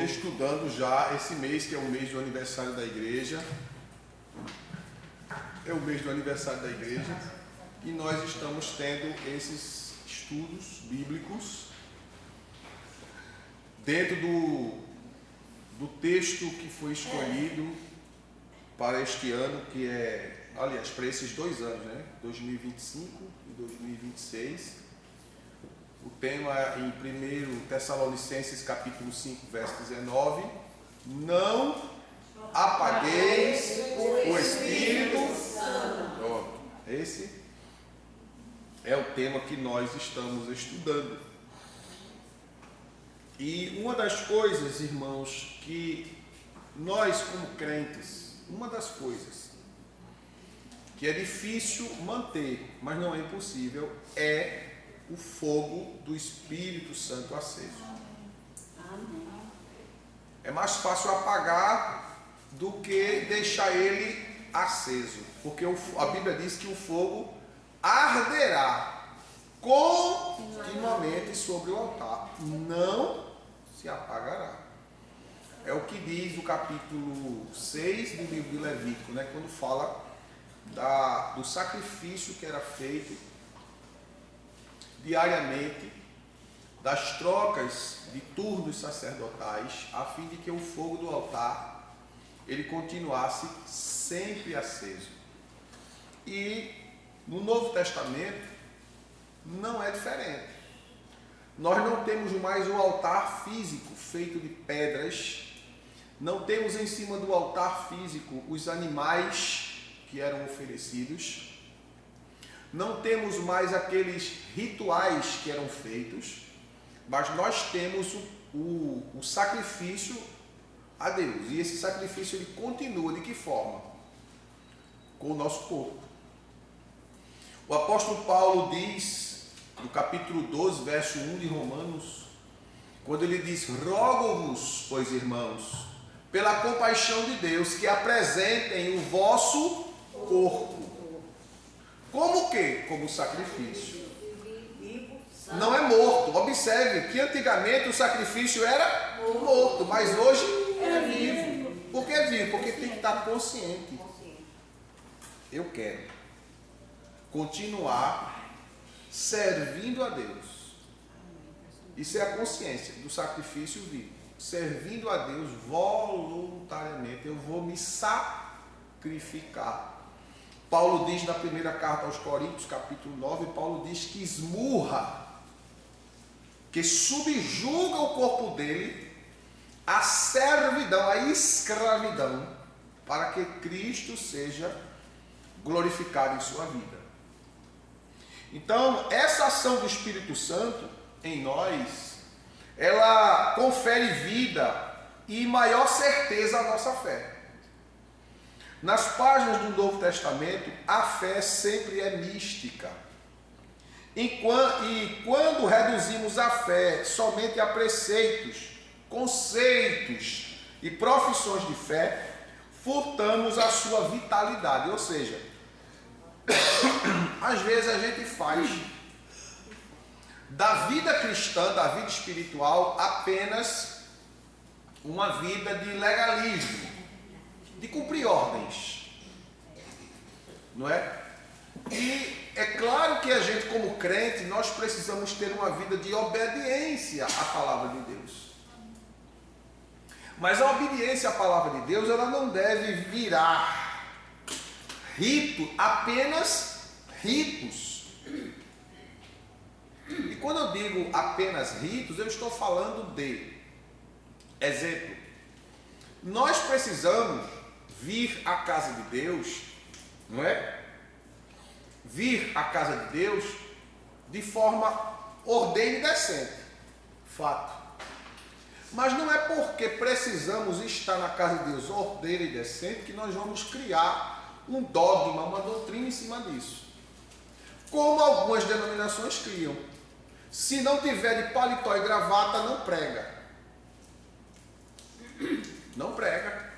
estudando já esse mês, que é o mês do aniversário da igreja. É o mês do aniversário da igreja. E nós estamos tendo esses estudos bíblicos dentro do texto que foi escolhido para este ano, que é, aliás, para esses 2 anos, né? 2025 e 2026. O tema é em 1 Tessalonicenses capítulo 5, verso 19. Não apagueis o Espírito Santo. Esse é o tema que nós estamos estudando. E uma das coisas, irmãos, que nós como crentes, uma das coisas que é difícil manter, mas não é impossível, é o fogo do Espírito Santo aceso. É mais fácil apagar do que deixar ele aceso, porque a Bíblia diz que o fogo arderá continuamente sobre o altar, não se apagará. É o que diz o capítulo 6 do livro de Levítico, né? Quando fala do sacrifício que era feito diariamente, das trocas de turnos sacerdotais, a fim de que o fogo do altar ele continuasse sempre aceso. E no Novo Testamento não é diferente. Nós não temos mais o altar físico feito de pedras, não temos em cima do altar físico os animais que eram oferecidos, não temos mais aqueles rituais que eram feitos, mas nós temos o sacrifício a Deus. E esse sacrifício ele continua de que forma? Com o nosso corpo. O apóstolo Paulo diz, no capítulo 12, verso 1 de Romanos, quando ele diz: rogo-vos, pois irmãos, pela compaixão de Deus, que apresentem o vosso corpo. Como o quê? Como sacrifício. Não é morto. Observe que antigamente o sacrifício era morto, mas hoje é vivo. Por que é vivo? Porque tem que estar consciente. Eu quero continuar servindo a Deus. Isso é a consciência do sacrifício vivo. Servindo a Deus voluntariamente. Eu vou me sacrificar. Paulo diz na primeira carta aos Coríntios, capítulo 9, Paulo diz que esmurra, que subjuga o corpo dele à servidão, à escravidão, para que Cristo seja glorificado em sua vida. Então, essa ação do Espírito Santo em nós, ela confere vida e maior certeza à nossa fé. Nas páginas do Novo Testamento, a fé sempre é mística. E quando reduzimos a fé somente a preceitos, conceitos e profissões de fé, furtamos a sua vitalidade. Ou seja, às vezes a gente faz da vida cristã, da vida espiritual, apenas uma vida de legalismo, de cumprir ordens, não é? E é claro que a gente, como crente, nós precisamos ter uma vida de obediência à palavra de Deus. Mas a obediência à palavra de Deus, ela não deve virar rito, apenas ritos. E quando eu digo apenas ritos, eu estou falando de exemplo. Nós precisamos vir à casa de Deus, não é? Vir à casa de Deus de forma ordeira e decente, fato. Mas não é porque precisamos estar na casa de Deus ordeira e decente que nós vamos criar um dogma, uma doutrina em cima disso. Como algumas denominações criam. Se não tiver de paletó e gravata, não prega. Não prega.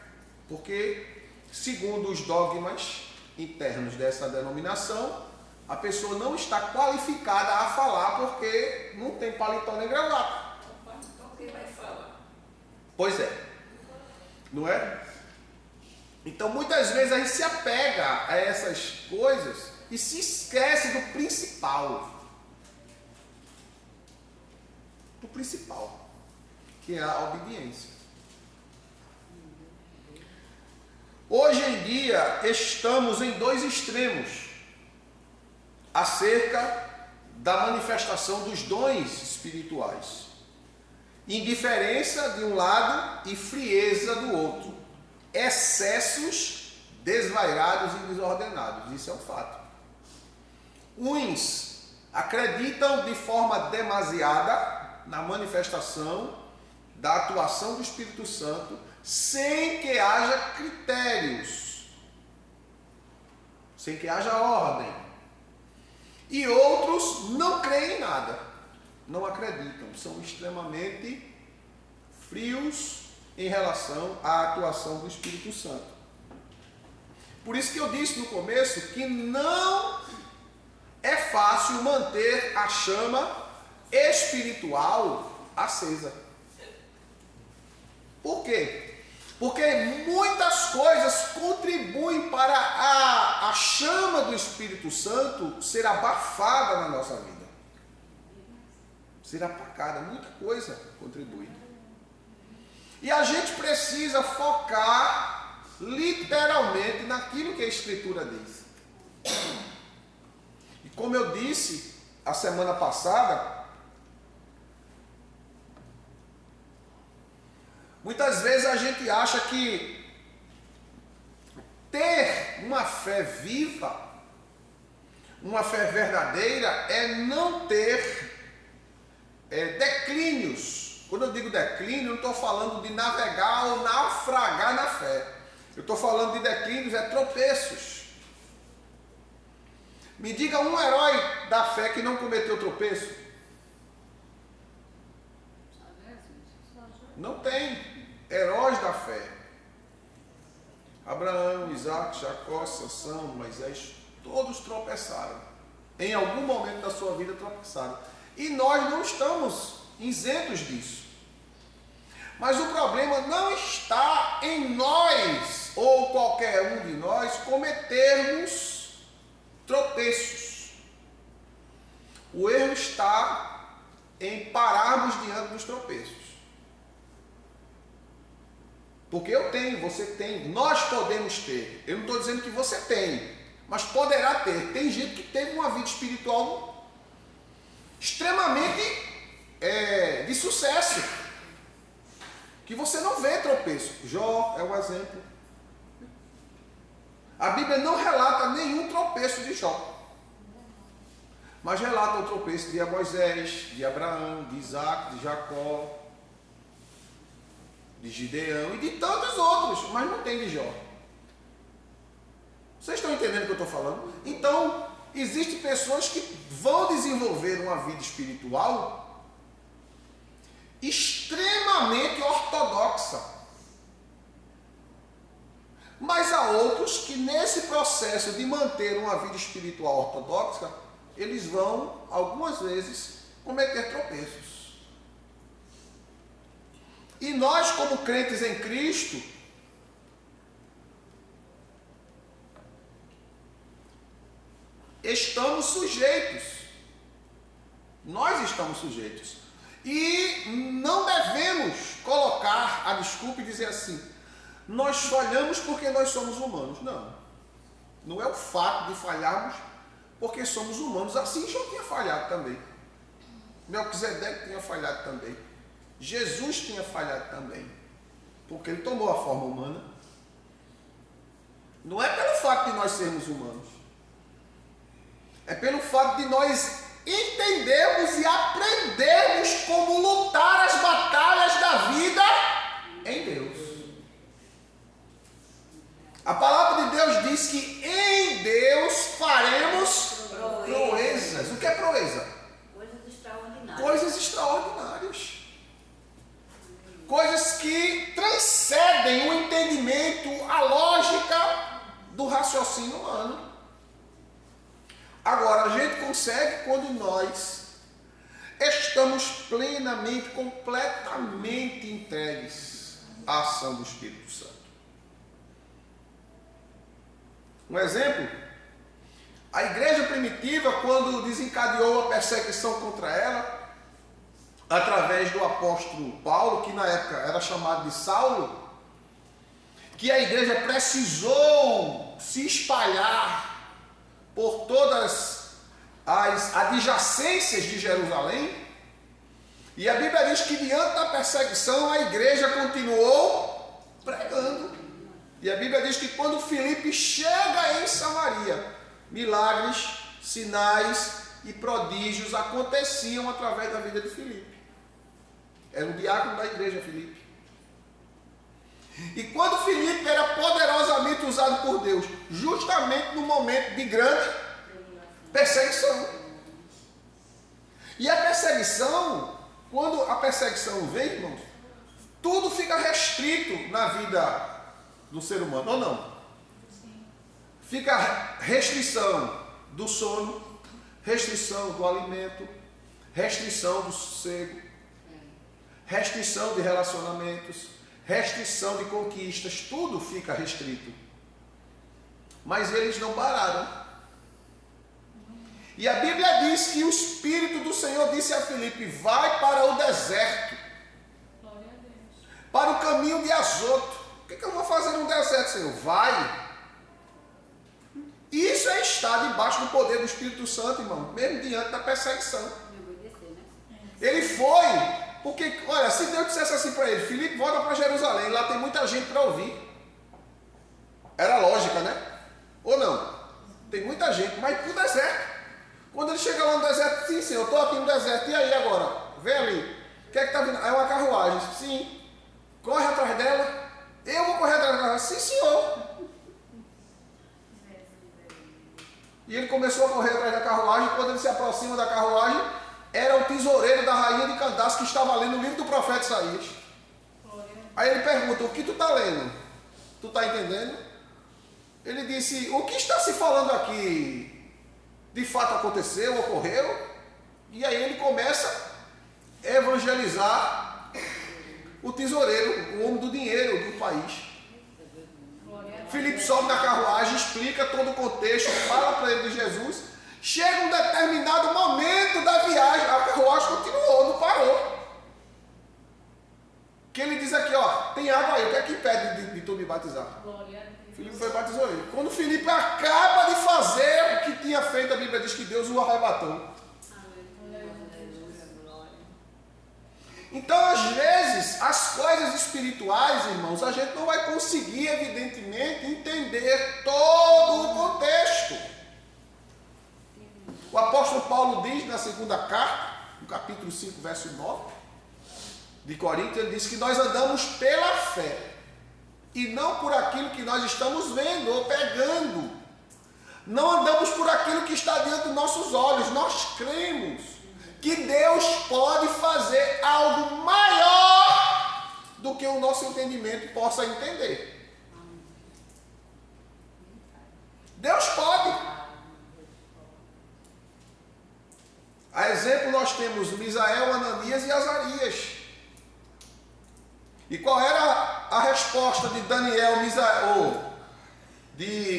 Porque, segundo os dogmas internos dessa denominação, a pessoa não está qualificada a falar porque não tem paletó nem gravata. Então quem vai falar? Pois é. Não é? Então muitas vezes a gente se apega a essas coisas e se esquece do principal. Do principal, que é a obediência. Hoje em dia estamos em dois extremos acerca da manifestação dos dons espirituais. Indiferença de um lado e frieza do outro. Excessos desvairados e desordenados. Isso é um fato. Uns acreditam de forma demasiada na manifestação da atuação do Espírito Santo sem que haja critérios, sem que haja ordem. E outros não creem em nada, não acreditam, são extremamente frios em relação à atuação do Espírito Santo. Por isso que eu disse no começo que não é fácil manter a chama espiritual acesa. Por quê? Porque muitas coisas contribuem para a chama do Espírito Santo ser abafada na nossa vida. Ser apagada, muita coisa contribui. E a gente precisa focar literalmente naquilo que a Escritura diz. E como eu disse a semana passada, muitas vezes a gente acha que ter uma fé viva, uma fé verdadeira, é não ter declínios. Quando eu digo declínio, eu não estou falando de navegar ou naufragar na fé. Eu estou falando de declínios, tropeços. Me diga um herói da fé que não cometeu tropeço. Não tem heróis da fé. Abraão, Isaac, Jacó, Sansão, Moisés, todos tropeçaram. Em algum momento da sua vida tropeçaram. E nós não estamos isentos disso. Mas o problema não está em nós, ou qualquer um de nós, cometermos tropeços. O erro está em pararmos diante dos tropeços. Porque eu tenho, você tem, nós podemos ter. Eu não estou dizendo que você tem, mas poderá ter. Tem gente que teve uma vida espiritual extremamente de sucesso, que você não vê tropeço. Jó é um exemplo. A Bíblia não relata nenhum tropeço de Jó, mas relata o tropeço de Moisés, de Abraão, de Isaac, de Jacó, de Gideão e de tantos outros, mas não tem de Jó. Vocês estão entendendo o que eu estou falando? Então, existem pessoas que vão desenvolver uma vida espiritual extremamente ortodoxa. Mas há outros que nesse processo de manter uma vida espiritual ortodoxa, eles vão, algumas vezes, cometer tropeços. E nós, como crentes em Cristo, estamos sujeitos. Nós estamos sujeitos. E não devemos colocar a desculpa e dizer assim: nós falhamos porque nós somos humanos. Não. Não é o fato de falharmos porque somos humanos. Assim Jó tinha falhado também. Melquisedeque tinha falhado também. Jesus tinha falhado também. Porque ele tomou a forma humana. Não é pelo fato de nós sermos humanos. É pelo fato de nós entendermos e aprendermos como lutar as batalhas da vida em Deus. A palavra de Deus diz que em Deus faremos proezas. O que é proeza? Coisas extraordinárias. Coisas extraordinárias. Coisas que transcendem o entendimento, a lógica do raciocínio humano. Agora, a gente consegue quando nós estamos plenamente, completamente entregues a ação do Espírito Santo. Um exemplo, a igreja primitiva, quando desencadeou a perseguição contra ela, através do apóstolo Paulo, que na época era chamado de Saulo, que a igreja precisou se espalhar por todas as adjacências de Jerusalém, e a Bíblia diz que diante da perseguição a igreja continuou pregando. E a Bíblia diz que quando Filipe chega em Samaria, milagres, sinais e prodígios aconteciam através da vida de Filipe. Era o diácono da igreja, Filipe. E quando Filipe era poderosamente usado por Deus, justamente no momento de grande perseguição. E a perseguição, quando a perseguição vem, irmãos, tudo fica restrito na vida do ser humano, ou não? Fica restrição do sono, restrição do alimento, restrição do sossego, restrição de relacionamentos, restrição de conquistas, tudo fica restrito. Mas eles não pararam. E a Bíblia diz que o Espírito do Senhor disse a Filipe: vai para o deserto, para o caminho de Azoto. O que eu vou fazer no deserto, Senhor? Vai. Isso é estar debaixo do poder do Espírito Santo, irmão, mesmo diante da perseguição. Ele foi, porque, olha, se Deus dissesse assim para ele: Filipe, volta para Jerusalém, lá tem muita gente para ouvir. Era lógica, né? Ou não? Tem muita gente, mas para o deserto. Quando ele chega lá no deserto, sim, Senhor, eu estou aqui no deserto, e aí agora? Vem ali. O que é que está vindo? É uma carruagem. Sim. Corre atrás dela. Eu vou correr atrás dela. Sim, Senhor. E ele começou a correr atrás da carruagem. Quando ele se aproxima da carruagem, era o tesoureiro da rainha de Candace que estava lendo o livro do profeta Isaías. Aí ele pergunta: o que tu está lendo? Tu está entendendo? Ele disse: o que está se falando aqui de fato aconteceu, ocorreu? E aí ele começa a evangelizar o tesoureiro, o homem do dinheiro do país. Filipe sobe na carruagem, explica todo o contexto, fala para ele de Jesus. Chega um determinado momento da viagem, a carruagem continuou, não parou. Que ele diz aqui, ó, tem água aí, o que é que impede de tu me batizar? Filipe foi e batizou ele. Quando Filipe acaba de fazer o que tinha feito, a Bíblia diz que Deus o arrebatou. Então, às vezes, as coisas espirituais, irmãos, a gente não vai conseguir, evidentemente, entender todo o contexto. O apóstolo Paulo diz na segunda carta, no capítulo 5, verso 9, de Coríntios, ele diz que nós andamos pela fé e não por aquilo que nós estamos vendo ou pegando. Não andamos por aquilo que está diante dos nossos olhos. Nós cremos que Deus pode fazer algo maior do que o nosso entendimento possa entender. Deus pode. A exemplo, nós temos Misael, Ananias e Azarias. E qual era a resposta de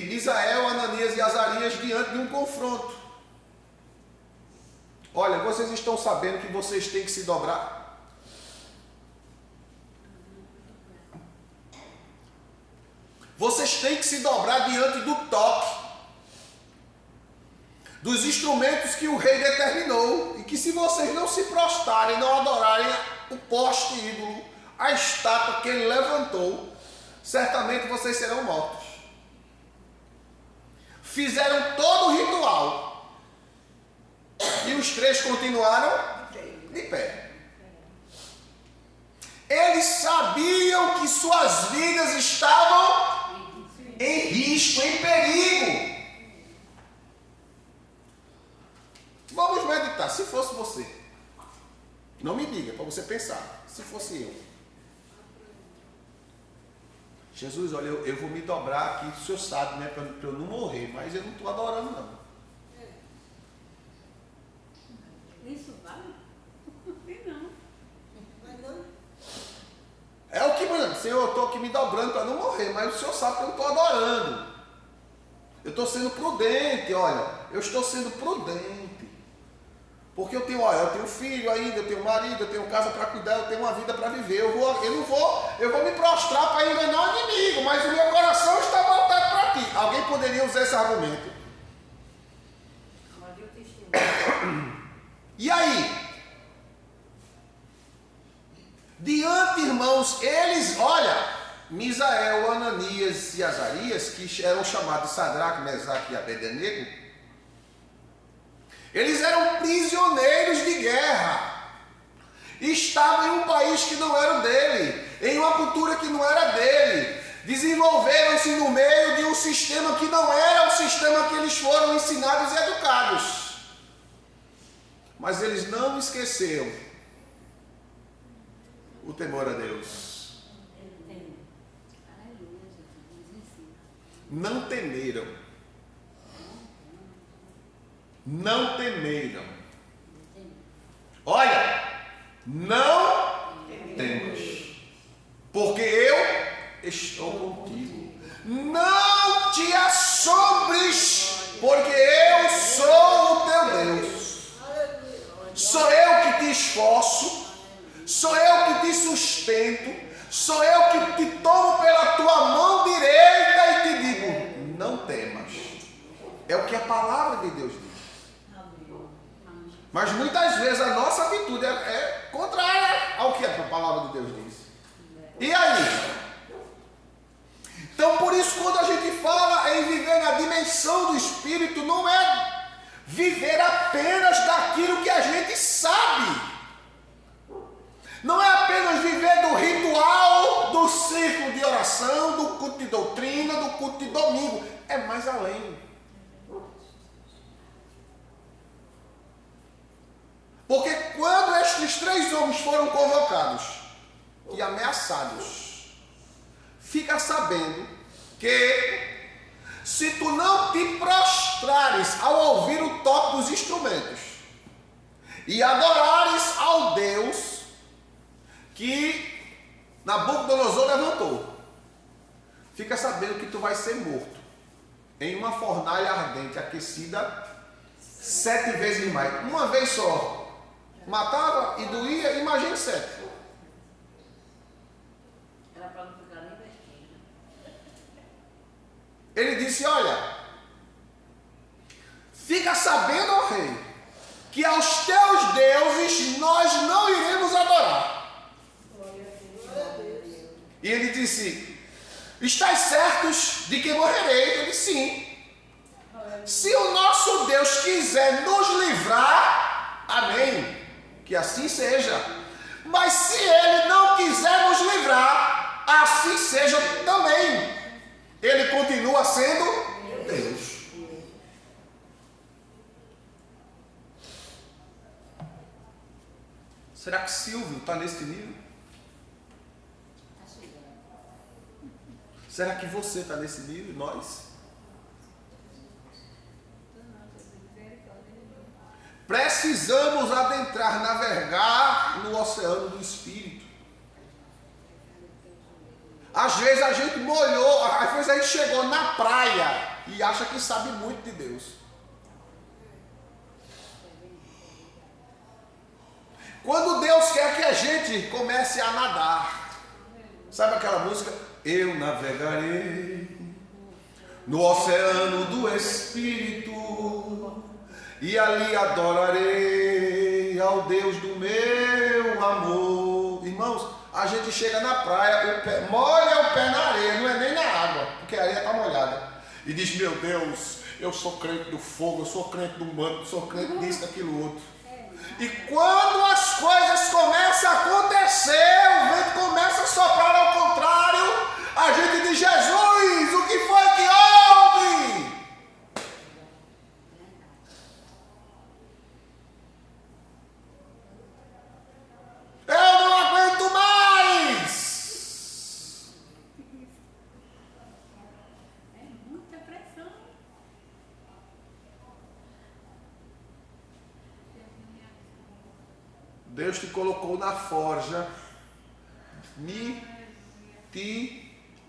Misael, Ananias e Azarias diante de um confronto? Olha, vocês estão sabendo que vocês têm que se dobrar? Vocês têm que se dobrar diante do toque dos instrumentos que o rei determinou, e que se vocês não se prostrarem, não adorarem o poste ídolo, a estátua que ele levantou, certamente vocês serão mortos. Fizeram todo o ritual e os três continuaram de pé. Eles sabiam que suas vidas estavam em risco, em perigo. Vamos meditar. Se fosse você, não me diga, para você pensar. Se fosse eu, Jesus, olha, eu vou me dobrar aqui, o senhor sabe, né, para eu não morrer, mas eu não estou adorando, não. Isso vale? Não. É o que, mano, Senhor, eu estou aqui me dobrando para não morrer, mas o Senhor sabe que eu não estou adorando. Eu estou sendo prudente, olha, eu estou sendo prudente. Porque eu tenho filho ainda, eu tenho marido, eu tenho casa para cuidar, eu tenho uma vida para viver. Eu vou me prostrar para enganar o inimigo, mas o meu coração está voltado para ti. Alguém poderia usar esse argumento? E aí? Diante, irmãos, eles, olha, Misael, Ananias e Azarias, que eram chamados de Sadraque, Mesaque e Abednego, eles eram prisioneiros de guerra, estavam em um país que não era o dele, em uma cultura que não era dele, desenvolveram-se no meio de um sistema que não era o sistema que eles foram ensinados e educados, mas eles não esqueceram o temor a Deus. Não temeram. Não temeram. Olha, não temas, porque eu estou contigo. Não te assombres, porque eu sou o teu Deus. Sou eu que te esforço, sou eu que te sustento, sou eu que te tomo pela tua mão direita e te digo, não temas. É o que a palavra de Deus diz. Mas muitas vezes a nossa atitude é contrária ao que a palavra de Deus diz. E aí? Então por isso quando a gente fala em viver na dimensão do Espírito, não é viver apenas daquilo que a gente sabe. Não é apenas viver do ritual, do círculo de oração, do culto de doutrina, do culto de domingo. É mais além. Porque quando estes 3 homens foram convocados e ameaçados, fica sabendo que se tu não te prostrares ao ouvir o toque dos instrumentos e adorares ao Deus que Nabucodonosor levantou, fica sabendo que tu vai ser morto em uma fornalha ardente, aquecida 7 vezes mais. Uma vez só matava e doía, imagine 7. Era para não ficar nem vestido. Ele disse, olha, fica sabendo, ó rei, que aos teus deuses nós não iremos adorar. E ele disse, estáis certos de que morrerei? Ele disse, sim. Se o nosso Deus quiser nos livrar, amém, que assim seja. Mas se Ele não quiser nos livrar, assim seja também. Ele continua sendo Deus. Será que Silvio está nesse nível? Será que você está nesse nível? Nós? Precisamos adentrar, navegar no oceano do Espírito. Às vezes a gente molhou, às vezes a gente chegou na praia e acha que sabe muito de Deus. Quando Deus quer que a gente comece a nadar, sabe aquela música? Eu navegarei no oceano do Espírito e ali adorarei ao Deus do meu amor. Irmãos, a gente chega na praia, molha o pé na areia, não é nem na água, porque a areia está molhada. E diz, meu Deus, eu sou crente do fogo, eu sou crente do manto, sou crente disso, daquilo outro. E quando as coisas começam a acontecer, o vento começa a soprar ao contrário, a gente diz, Jesus, o que foi que houve? Eu não aguento mais. É muita pressão. Deus te colocou na forja,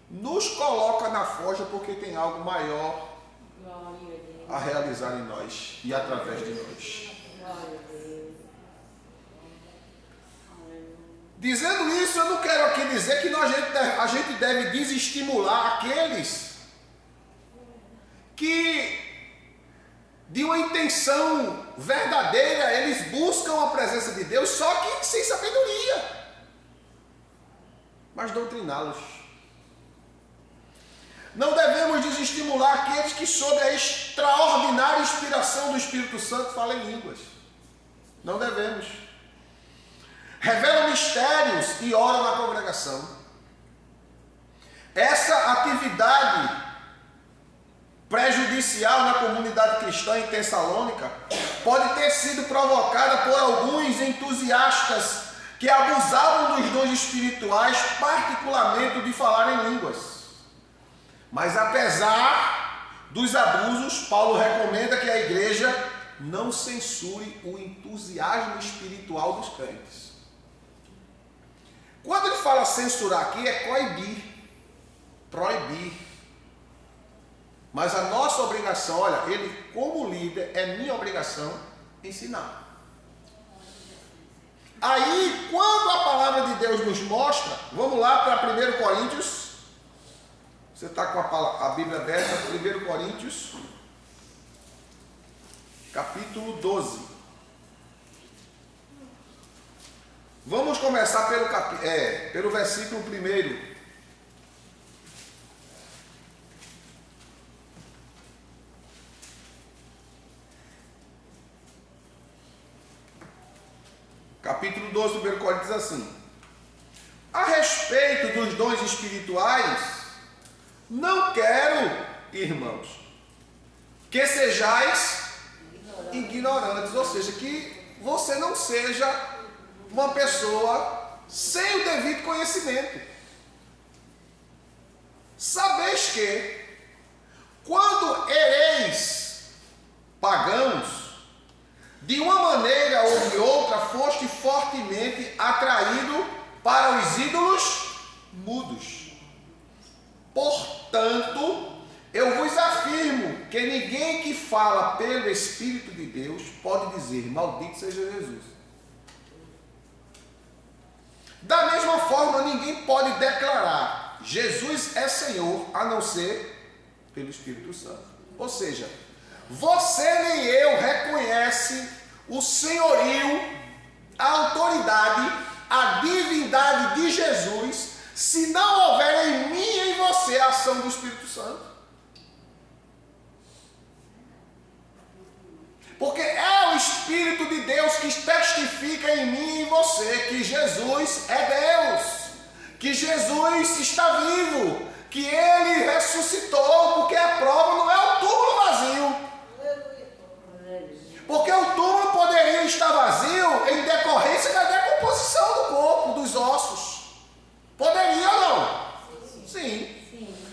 nos coloca na forja porque tem algo maior Glória a Deus. a realizar em nós e através de nós. Glória a Deus. Dizendo isso, eu não quero aqui dizer que a gente deve desestimular aqueles que, de uma intenção verdadeira, eles buscam a presença de Deus, só que sem sabedoria, mas doutriná-los. Não devemos desestimular aqueles que, sob a extraordinária inspiração do Espírito Santo, falam em línguas. Não devemos. Revelam mistérios e oram na congregação. Essa atividade prejudicial na comunidade cristã em Tessalônica pode ter sido provocada por alguns entusiastas que abusavam dos dons espirituais, particularmente de falar em línguas. Mas apesar dos abusos, Paulo recomenda que a igreja não censure o entusiasmo espiritual dos crentes. Quando ele fala censurar aqui, é coibir, proibir. Mas a nossa obrigação, olha, ele como líder, é minha obrigação ensinar. Aí, quando a palavra de Deus nos mostra, vamos lá para 1 Coríntios. Você está com a Bíblia aberta, 1 Coríntios, capítulo 12. Vamos começar pelo versículo 1. Capítulo 12, 1 Coríntios diz assim: a respeito dos dons espirituais, não quero, irmãos, que sejais ignorantes, ou seja, que você não seja uma pessoa sem o devido conhecimento. Sabeis que, quando ereis pagãos, de uma maneira ou de outra, foste fortemente atraído para os ídolos mudos. Portanto, eu vos afirmo que ninguém que fala pelo Espírito de Deus pode dizer, maldito seja Jesus. Da mesma forma, ninguém pode declarar, Jesus é Senhor, a não ser pelo Espírito Santo. Ou seja, você nem eu reconhece o senhorio, a autoridade, a divindade de Jesus, se não houver em mim e em você a ação do Espírito Santo. Porque é o Espírito de Deus que testifica em mim e em você que Jesus é Deus, que Jesus está vivo, que Ele ressuscitou, porque a prova não é o túmulo vazio. Porque o túmulo poderia estar vazio em decorrência da decomposição do corpo, dos ossos. Poderia ou não? Sim.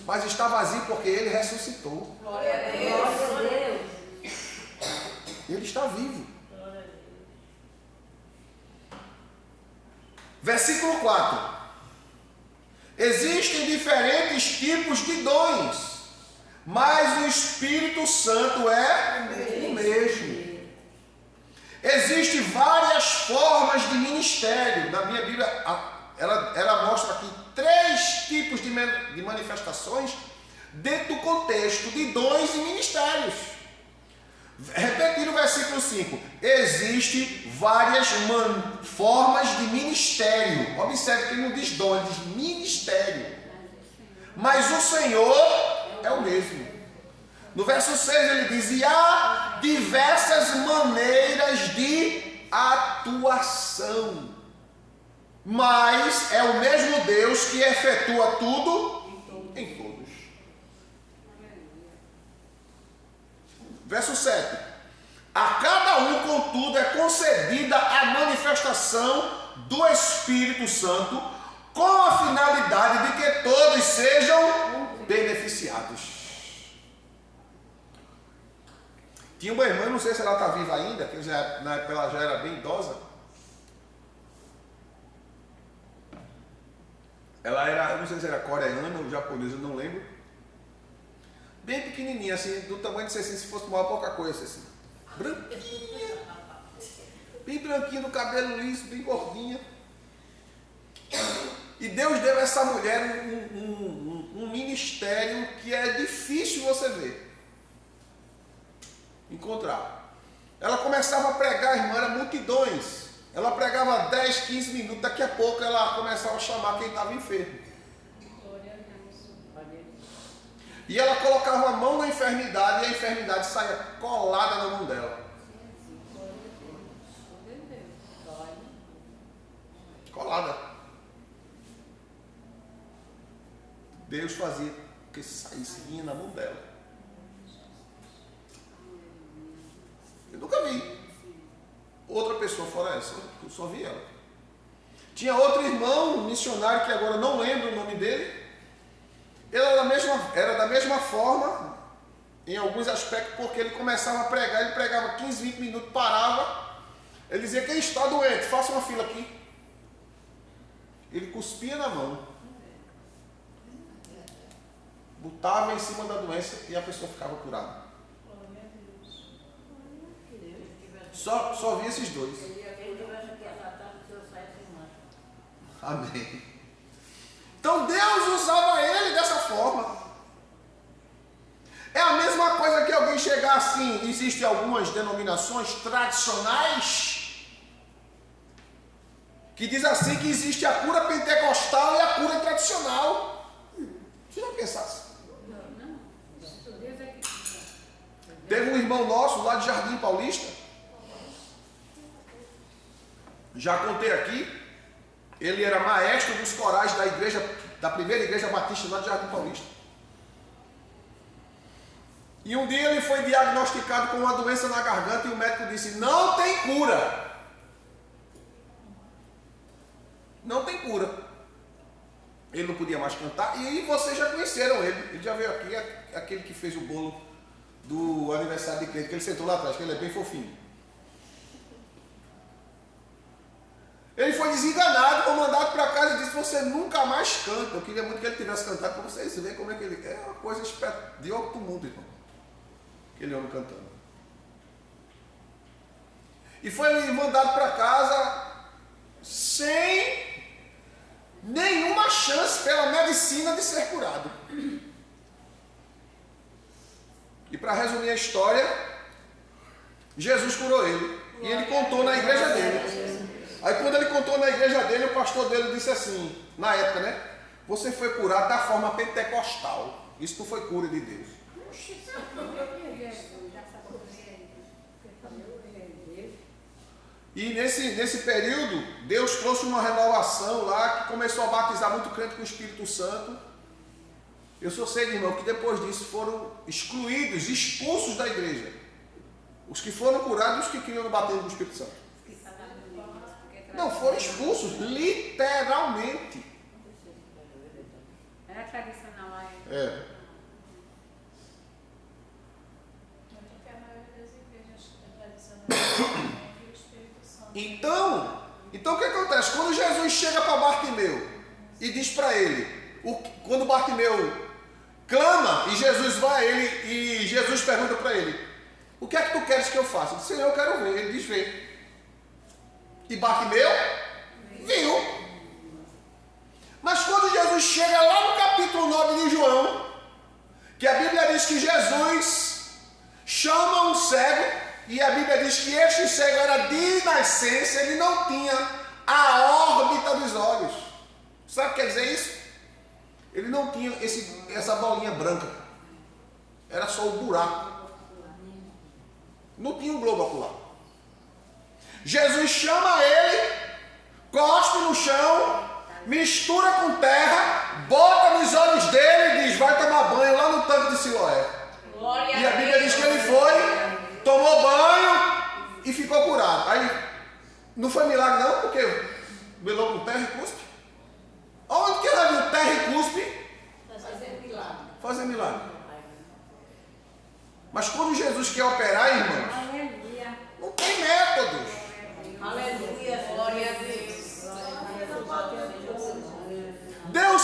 Mas está vazio porque Ele ressuscitou. Glória a Deus. Ele está vivo. Versículo 4. Existem diferentes tipos de dons, mas o Espírito Santo é o mesmo. Existem várias formas de ministério. Na minha Bíblia, ela mostra aqui 3 tipos de manifestações dentro do contexto de dons e ministérios. Repetindo o versículo 5. Existem várias formas de ministério. Observe que ele não diz dom, ele diz ministério. Mas o Senhor é o mesmo. No verso 6 ele diz, e há diversas maneiras de atuação. Mas é o mesmo Deus que efetua tudo em todos. Verso 7. A cada um, contudo, é concedida a manifestação do Espírito Santo com a finalidade de que todos sejam beneficiados. Tinha uma irmã, não sei se ela está viva ainda, que ela já era bem idosa. Ela era, eu não sei se era coreana ou japonesa, eu não lembro. Bem pequenininha, assim, do tamanho de assim, se fosse uma pouca coisa, assim. Branquinha. Bem branquinha, do cabelo liso, bem gordinha. E Deus deu a essa mulher um ministério que é difícil você ver, encontrar. Ela começava a pregar, irmã, era multidões. Ela pregava 10, 15 minutos, daqui a pouco ela começava a chamar quem estava enfermo. E ela colocava a mão na enfermidade e a enfermidade saía colada na mão dela. Colada. Deus fazia que saísse, vinha na mão dela. Eu nunca vi outra pessoa fora essa, eu só vi ela. Tinha outro irmão, um missionário, que agora não lembro o nome dele. Ele era da mesma forma, em alguns aspectos, porque ele começava a pregar, ele pregava 15, 20 minutos, parava, ele dizia: quem está doente, faça uma fila aqui. Ele cuspia na mão, botava em cima da doença e a pessoa ficava curada. Só vi esses dois. Amém. Então Deus usava ele dessa forma. É a mesma coisa que alguém chegar assim. Existem algumas denominações tradicionais que diz assim que existe a cura pentecostal e a cura tradicional. Você já pensasse? Teve um irmão nosso lá de Jardim Paulista. Já contei aqui. Ele era maestro dos corais da igreja, da primeira igreja batista lá de Jardim Paulista. E um dia ele foi diagnosticado com uma doença na garganta e o médico disse: não tem cura. Não tem cura. Ele não podia mais cantar. E aí vocês já conheceram ele. Ele já veio aqui, aquele que fez o bolo do aniversário de crente, que ele sentou lá atrás, que ele é bem fofinho. Ele foi desenganado, foi mandado para casa e disse: você nunca mais canta. Eu queria muito que ele tivesse cantado para vocês verem como é que ele é. Uma coisa de outro mundo, irmão. Aquele homem cantando. E foi mandado para casa sem nenhuma chance pela medicina de ser curado. E para resumir a história, Jesus curou ele. E ele contou na igreja dele. Aí quando ele contou na igreja dele, o pastor dele disse assim, na época, né? Você foi curado da forma pentecostal. Isso não foi cura de Deus. E nesse período, Deus trouxe uma renovação lá, que começou a batizar muito crente com o Espírito Santo. Eu só sei, irmão, que depois disso foram excluídos, expulsos da igreja. Os que foram curados e os que queriam bater no Espírito Santo. Não, foram expulsos, literalmente. Era tradicional lá. É. Então o que acontece? Quando Jesus chega para Bartimeu e diz para ele, quando Bartimeu clama e Jesus vai a ele e Jesus pergunta para ele: o que é que tu queres que eu faça? Ele diz: Senhor, eu quero ver. Ele diz: vê. E Bartimeu viu. Mas quando Jesus chega lá no capítulo 9 de João, que a Bíblia diz que Jesus chama um cego, e a Bíblia diz que este cego era de nascença, ele não tinha a órbita dos olhos. Sabe o que quer dizer isso? Ele não tinha essa bolinha branca. Era só o buraco. Não tinha um globo ocular. Jesus chama ele, cospe no chão, mistura com terra, bota nos olhos dele e diz: vai tomar banho lá no tanque de Siloé. E a Bíblia diz que ele foi, tomou banho e ficou curado. Aí não foi milagre não, porque melou com terra e cuspe. Onde que ela viu terra e cuspe? Fazer milagre. Mas quando Jesus quer operar, irmãos, não tem métodos. Aleluia, glória a Deus. Deus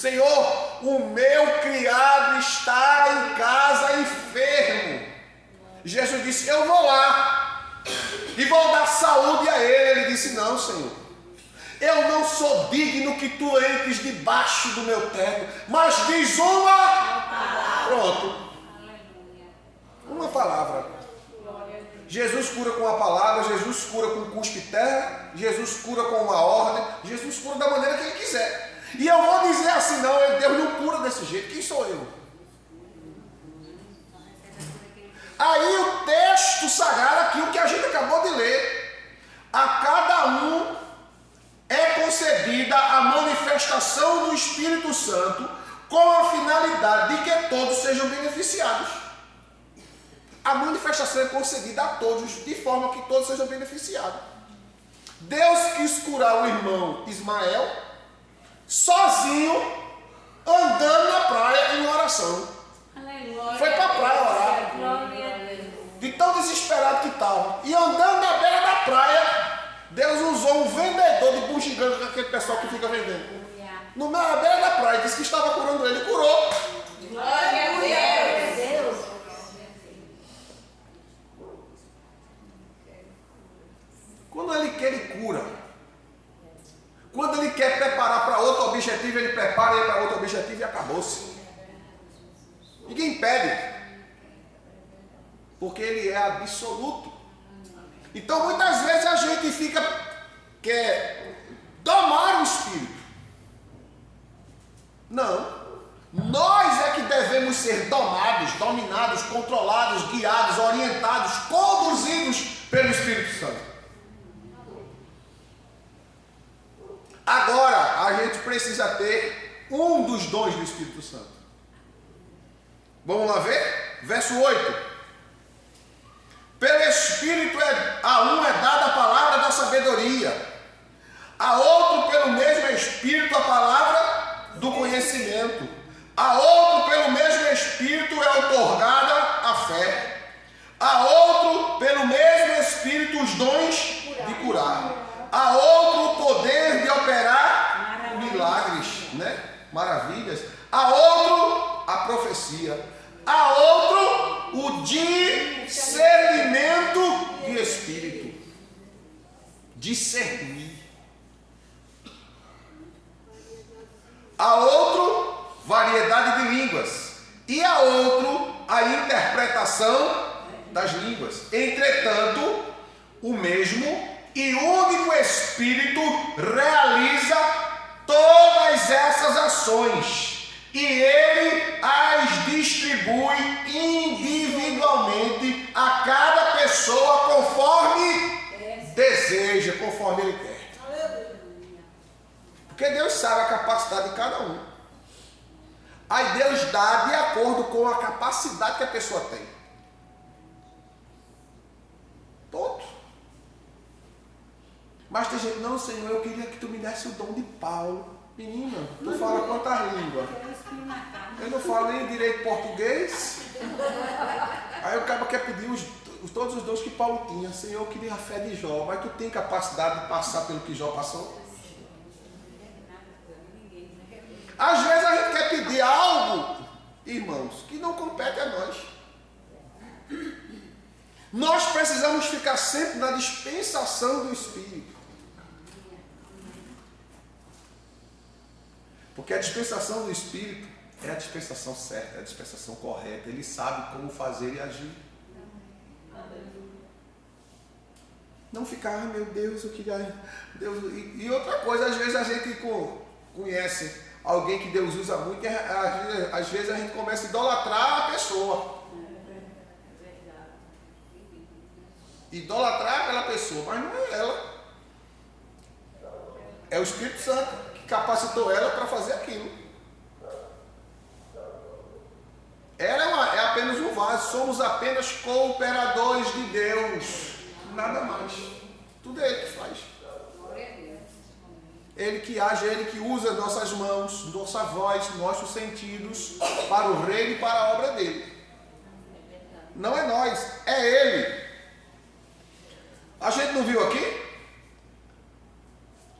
Senhor, o meu criado está em casa enfermo. Jesus disse, eu vou lá e vou dar saúde a ele. Ele disse, não, Senhor, eu não sou digno que tu entres debaixo do meu teto, mas diz uma. Pronto. Uma palavra. Jesus cura com a palavra, Jesus cura com cuspe terra, Jesus cura com uma ordem, Jesus cura da maneira que ele quiser. E eu vou dizer assim, não, Deus não cura desse jeito. Quem sou eu? Aí o texto sagrado aqui, o que a gente acabou de ler, a cada um é concedida a manifestação do Espírito Santo com a finalidade de que todos sejam beneficiados. A manifestação é concedida a todos, de forma que todos sejam beneficiados. Deus quis curar o irmão Ismael sozinho, andando na praia em oração. Foi para a praia orar. De tão desesperado que estava. E andando na beira da praia, Deus usou um vendedor de bugiganga, que é aquele pessoal que fica vendendo. Na beira da praia, disse que estava curando ele, curou. Glória a Deus. Quando ele quer, ele cura. Quando ele quer preparar para outro objetivo, ele prepara ele para outro objetivo e acabou-se. Ninguém impede. Porque ele é absoluto. Então muitas vezes a gente quer domar o Espírito. Não. Nós é que devemos ser domados, dominados, controlados, guiados, orientados, conduzidos pelo Espírito Santo. Agora, a gente precisa ter um dos dons do Espírito Santo. Vamos lá ver? Verso 8. Pelo Espírito a um é dada a palavra da sabedoria, a outro pelo mesmo Espírito a palavra do conhecimento, a outro pelo mesmo Espírito é outorgada a fé, a outro pelo mesmo Espírito os dons de curar, a outro o poder de operar milagres, né? Maravilhas, a outro a profecia, a outro o discernimento de espírito. Discernir. A outro variedade de línguas. E a outro a interpretação das línguas. Entretanto, o mesmo e único Espírito realiza todas essas ações, e ele as distribui individualmente a cada pessoa conforme deseja, conforme ele quer. Porque Deus sabe a capacidade de cada um. Aí Deus dá de acordo com a capacidade que a pessoa tem. Todo. Mas tem gente, não, Senhor, eu queria que tu me desse o dom de Paulo. Menina, tu fala quantas línguas? Eu não falo nem direito português. Aí o cara quer pedir todos os dons que Paulo tinha. Senhor, eu queria a fé de Jó. Mas tu tem capacidade de passar pelo que Jó passou? Às vezes a gente quer pedir algo, irmãos, que não compete a nós. Nós precisamos ficar sempre na dispensação do Espírito. Porque a dispensação do Espírito é a dispensação certa, é a dispensação correta. Ele sabe como fazer e agir. Não ficar, meu Deus, eu queria... Deus... E outra coisa, às vezes a gente conhece alguém que Deus usa muito, e às vezes a gente começa a idolatrar a pessoa. Idolatrar aquela pessoa, mas não é ela. É o Espírito Santo que capacitou ela para fazer aquilo. Ela é apenas um vaso, somos apenas cooperadores de Deus, nada mais. Tudo é Ele que faz. Ele que age, Ele que usa nossas mãos, nossa voz, nossos sentidos para o reino e para a obra dele. Não é nós, é Ele. A gente não viu aqui?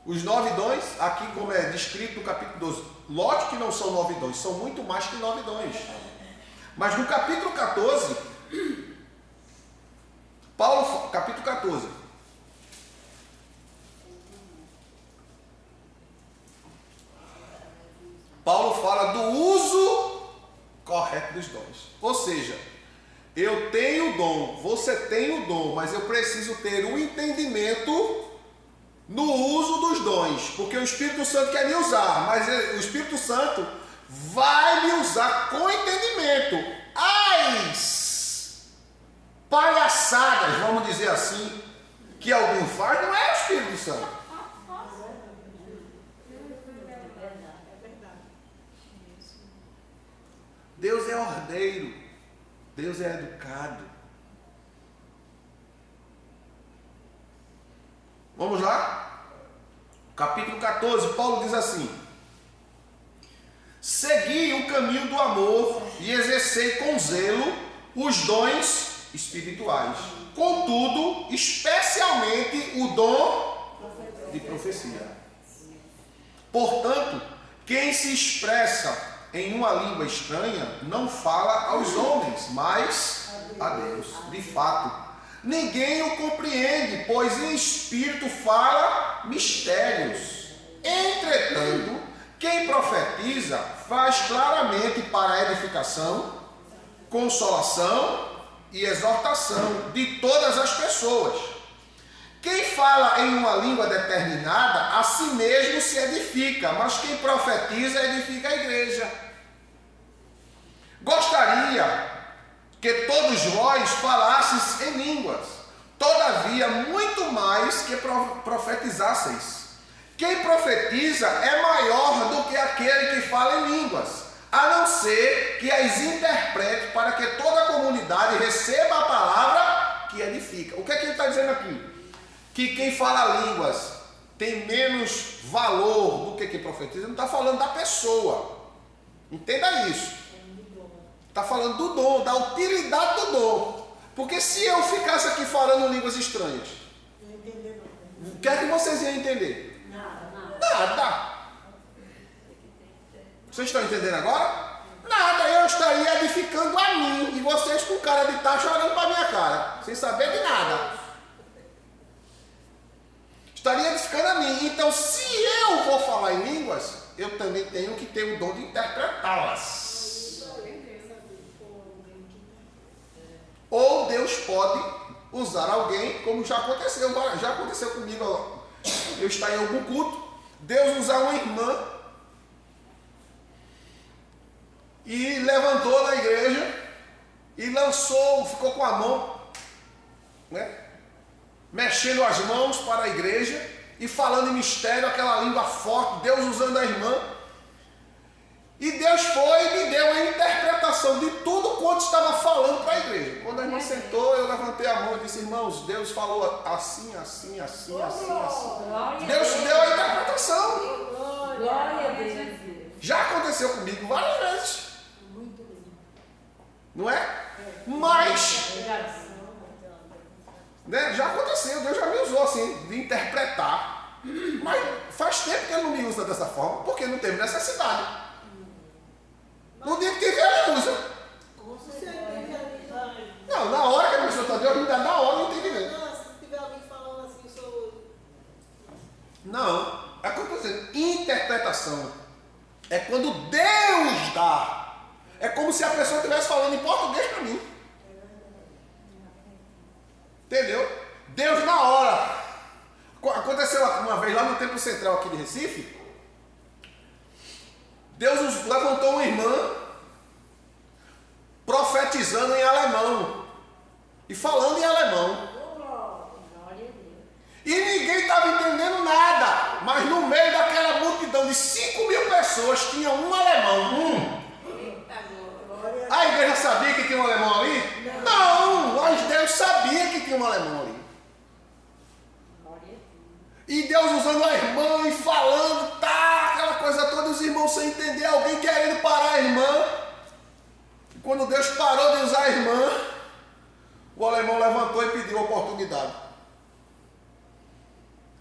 Os 9 dons, aqui como é descrito no capítulo 12. lógico que não são 9 dons, são muito mais que 9 dons. Mas no capítulo 14, capítulo 14, Paulo fala do uso correto dos dons. Ou seja, eu tenho o dom, você tem o dom, mas eu preciso ter um entendimento no uso dos dons, porque o Espírito Santo quer me usar, mas o Espírito Santo vai me usar com entendimento. As palhaçadas, vamos dizer assim, que algum faz, não é o Espírito Santo. Deus é ordeiro, Deus é educado. Vamos lá? Capítulo 14, Paulo diz assim: segui o caminho do amor e exercei com zelo os dons espirituais. Contudo, especialmente o dom de profecia. Portanto, quem se expressa em uma língua estranha não fala aos homens, mas a Deus. De fato, ninguém o compreende, pois em espírito fala mistérios. Entretanto, quem profetiza faz claramente para edificação, consolação e exortação de todas as pessoas. Quem fala em uma língua determinada, a si mesmo se edifica, mas quem profetiza edifica a igreja. Gostaria que todos vós falasseis em línguas, todavia muito mais que profetizasseis. Quem profetiza é maior do que aquele que fala em línguas, a não ser que as interprete para que toda a comunidade receba a palavra que edifica. O que é que ele está dizendo aqui? Que quem fala línguas tem menos valor do que quem profetiza. Ele não está falando da pessoa. Entenda isso. Está falando do dom, da utilidade do dom. Porque se eu ficasse aqui falando línguas estranhas, o que é que vocês iam entender? Nada. Vocês estão entendendo agora? Nada. Eu estaria edificando a mim e vocês com cara de tacho olhando para a minha cara, sem saber de nada. Estaria edificando a mim. Então, se eu vou falar em línguas, eu também tenho que ter o dom de interpretá-las. Ou Deus pode usar alguém, como já aconteceu comigo. Eu estar em algum culto, Deus usar uma irmã e levantou na igreja e lançou, ficou com a mão, né, mexendo as mãos para a igreja e falando em mistério, aquela língua forte, Deus usando a irmã. E Deus foi e me deu a interpretação de tudo quanto estava falando para a igreja. Quando a irmã sentou, eu levantei a mão e disse: irmãos, Deus falou assim, assim, assim, assim, assim. Deus deu a interpretação. Glória a Deus. Já aconteceu comigo várias vezes. Não é? Mas, né, já aconteceu, Deus já me usou assim, de interpretar. Mas faz tempo que Ele não me usa dessa forma, porque não teve necessidade. No dia que tiver, Ele usa. Não, na hora que a pessoa está Deus, ainda na hora do entendimento. Se tiver alguém falando assim, eu sou... Não, é o que eu estou dizendo. Interpretação é quando Deus dá. É como se a pessoa estivesse falando em português para mim. Entendeu? Deus na hora. Aconteceu uma vez lá no Templo Central aqui de Recife. Deus levantou uma irmã profetizando em alemão e falando em alemão. E ninguém estava entendendo nada, mas no meio daquela multidão de 5.000 pessoas tinha um alemão. A igreja sabia que tinha um alemão ali? Não, mas Deus sabia que tinha um alemão ali. E Deus usando a irmã e falando, tá, aquela coisa toda, os irmãos sem entender, alguém querendo parar a irmã. E quando Deus parou de usar a irmã, o alemão levantou e pediu a oportunidade.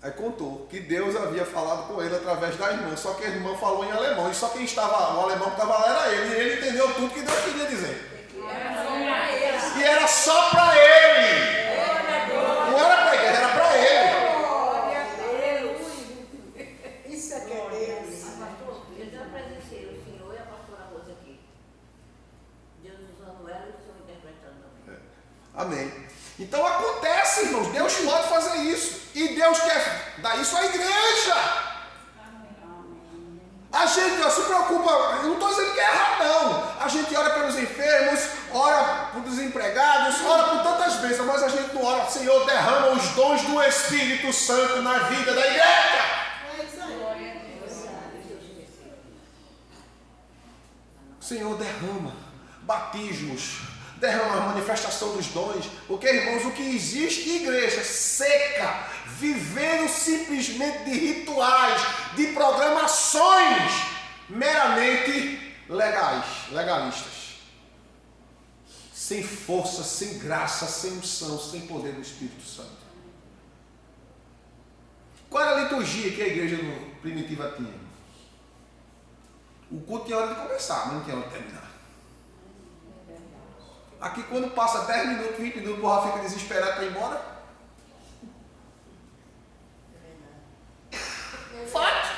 Aí contou que Deus havia falado com ele através da irmã, só que a irmã falou em alemão, e só quem estava, o alemão que estava lá era ele, e ele entendeu tudo que Deus queria dizer. E era só para ele. Não era para a igreja, era para ele. Isso é que é Deus. Pastor, eu já presenciei o senhor e a pastora Rosa aqui. Deus usando ela e o senhor interpretando também. Amém. Então acontece, irmãos, Deus pode fazer isso. E Deus quer dar isso à igreja. A gente se preocupa, eu não estou dizendo que é errado, não. A gente ora pelos enfermos, ora por desempregados, ora por tantas bênçãos, mas a gente não ora, Senhor, derrama os dons do Espírito Santo na vida da igreja. É isso aí. Senhor, derrama batismos, derrama a manifestação dos dons, porque, irmãos, o que existe de igreja seca, vivendo simplesmente de rituais, de programações meramente legalistas, sem força, sem graça, sem unção, sem poder do Espírito Santo. Qual era a liturgia que a igreja primitiva tinha? O culto tinha hora de começar, mas não tinha hora de terminar. Aqui quando passa 10 minutos, 20 minutos, o povo fica desesperado para ir embora. Fato.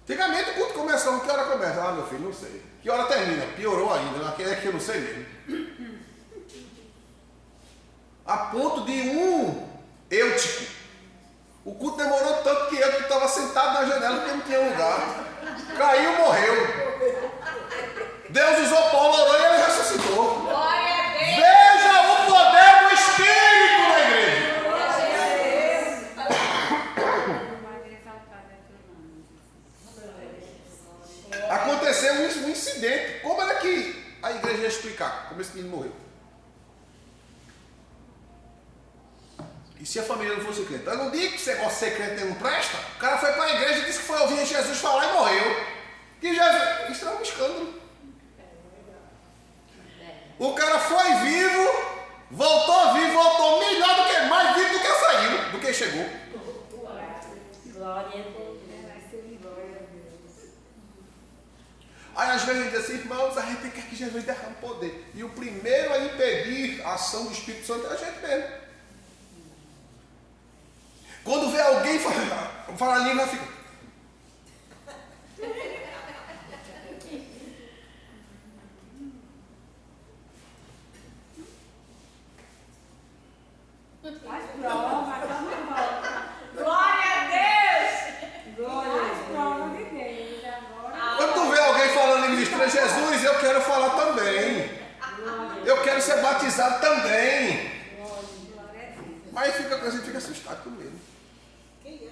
Antigamente o culto começava, que hora começa? Ah, meu filho, não sei. Que hora termina? Piorou ainda, naquele é que eu não sei mesmo. A ponto de Eutico. O culto demorou tanto que Eutico estava sentado na janela porque não tinha lugar. Caiu, morreu. Deus usou Paulo, orou e ele ressuscitou. Glória a Deus! Veja o poder do Espírito na igreja. Aconteceu um incidente. Como era que a igreja ia explicar como esse menino morreu? E se a família não fosse crente? Eu não digo que esse negócio de ser crente não presta. O cara foi para a igreja e disse que foi ouvir Jesus falar e morreu. Que Jesus... Isso era um escândalo. O cara foi vivo, voltou vivo, voltou melhor do que, mais vivo do que saiu, do que chegou. Glória a Deus. Aí às vezes a gente diz assim, irmãos, a gente quer que Jesus derrame poder. E o primeiro a impedir a ação do Espírito Santo é a gente mesmo. Quando vê alguém falar a língua, fica... Faz prova, Glória a Deus! faz prova de Deus. Agora, Quando tu vê alguém falando em língua estranha, Jesus, eu quero falar também. Eu quero ser batizado também. Mas a gente fica assustado com ele. Quem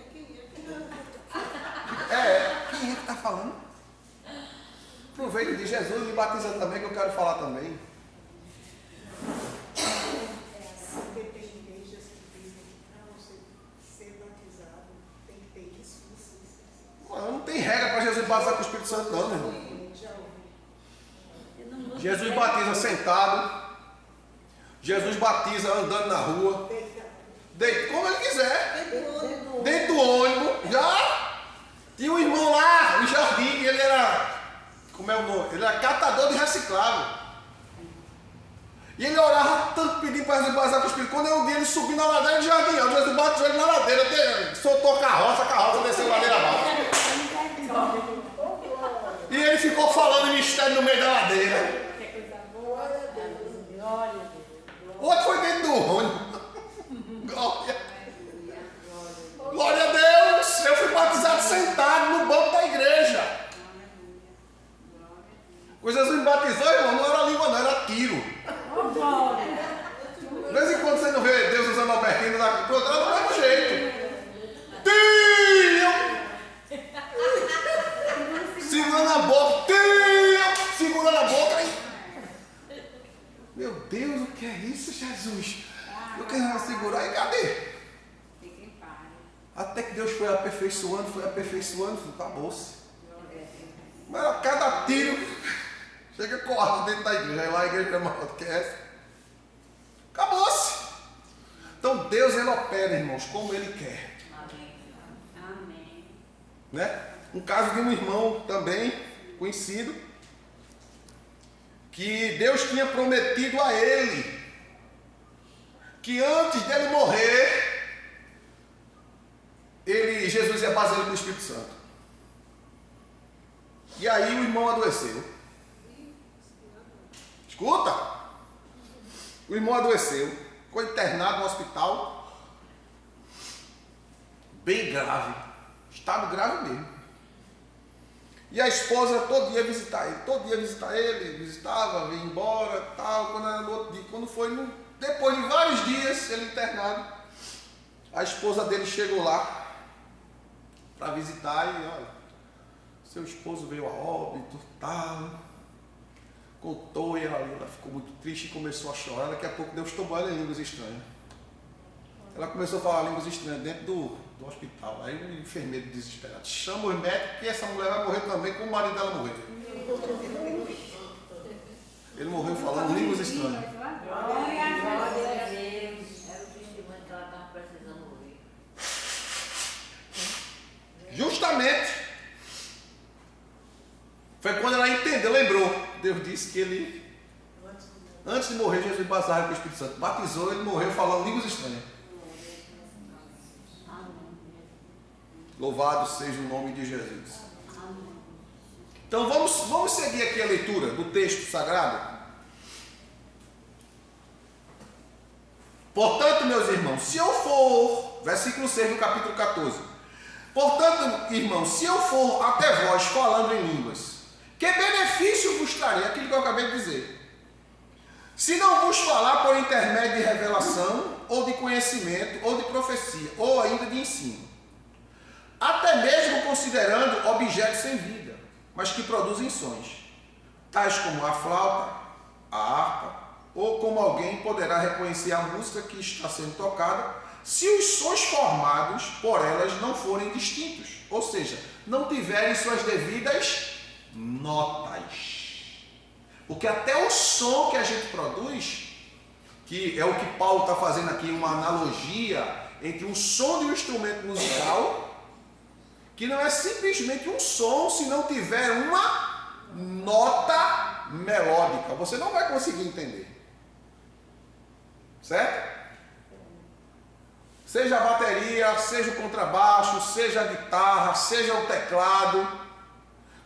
é? Quem é que está falando? Aproveita e diz, Jesus, me batiza também, que eu quero falar também. Porque tem igrejas que dizem que para você ser batizado tem que ter isso. Não tem regra para Jesus batizar com o Espírito Santo, não, meu irmão. Já ouvi. Jesus batiza sentado. Jesus batiza andando na rua. Deita como ele quiser. Dentro do ônibus. Já tinha um irmão lá no jardim, ele era... Como é o nome? Ele era catador de reciclável. E ele orava tanto pedindo para Jesus batizar com o Espírito. Quando um dia ele subiu na ladeira de jardim, Jesus batizou ele na ladeira, soltou a carroça desceu a ladeira abaixo. E ele ficou falando em mistério no meio da ladeira. O outro foi dentro do ônibus. Glória a Deus! Eu fui batizado sentado no banco da igreja. Quando Jesus me batizou, irmão, não era língua, não, era tiro. De vez em quando você não vê Deus usando Albertino na contra do mesmo jeito. Tiro! Segurando a boca, tiro! Segurando a boca. Aí. Meu Deus, o que é isso, Jesus? Eu quero segurar e cadê? Até que Deus foi aperfeiçoando, acabou-se. Mas a cada tiro, chega correndo dentro da igreja. Aí lá a igreja é maior do que essa. Acabou-se. Então Deus ele opera, irmãos, como Ele quer. Amém. Né? Um caso de um irmão também conhecido, que Deus tinha prometido a ele que antes dele morrer, Jesus ia fazer ele com o Espírito Santo. E aí o irmão adoeceu. Escuta! O irmão adoeceu, ficou internado no hospital, bem grave, estado grave mesmo. E a esposa todo dia visitar ele, visitava, vinha embora, tal. Quando era no outro dia, depois de vários dias ele internado, a esposa dele chegou lá para visitar e olha, seu esposo veio a óbito, tal. Contou e ela ficou muito triste e começou a chorar. Daqui a pouco Deus tomou ela em línguas estranhas. Ela começou a falar línguas estranhas dentro do hospital. Aí o enfermeiro desesperado chama os médicos que essa mulher vai morrer também, como o marido dela morreu. Ele morreu falando línguas estranhas. Glória a Deus. Era o testemunho que ela estava precisando ouvir. Justamente. Foi quando ela entendeu, lembrou. Deus disse que ele, antes de morrer, Jesus batizava com o Espírito Santo. Batizou, ele morreu falando línguas estranhas. Louvado seja o nome de Jesus. Então vamos seguir aqui a leitura do texto sagrado. Portanto, meus irmãos, se eu for, versículo 6 do capítulo 14. Portanto, irmãos, se eu for até vós falando em línguas, que benefício vos trarei? Aquilo que eu acabei de dizer. Se não vos falar por intermédio de revelação, ou de conhecimento, ou de profecia, ou ainda de ensino. Até mesmo considerando objetos sem vida, mas que produzem sons, tais como a flauta, a harpa, ou como alguém poderá reconhecer a música que está sendo tocada, se os sons formados por elas não forem distintos, ou seja, não tiverem suas devidas notas. Porque até o som que a gente produz, que é o que Paulo está fazendo aqui, uma analogia entre um som de um instrumento musical, que não é simplesmente um som se não tiver uma nota melódica. Você não vai conseguir entender. Certo? Seja a bateria, seja o contrabaixo, seja a guitarra, seja o teclado.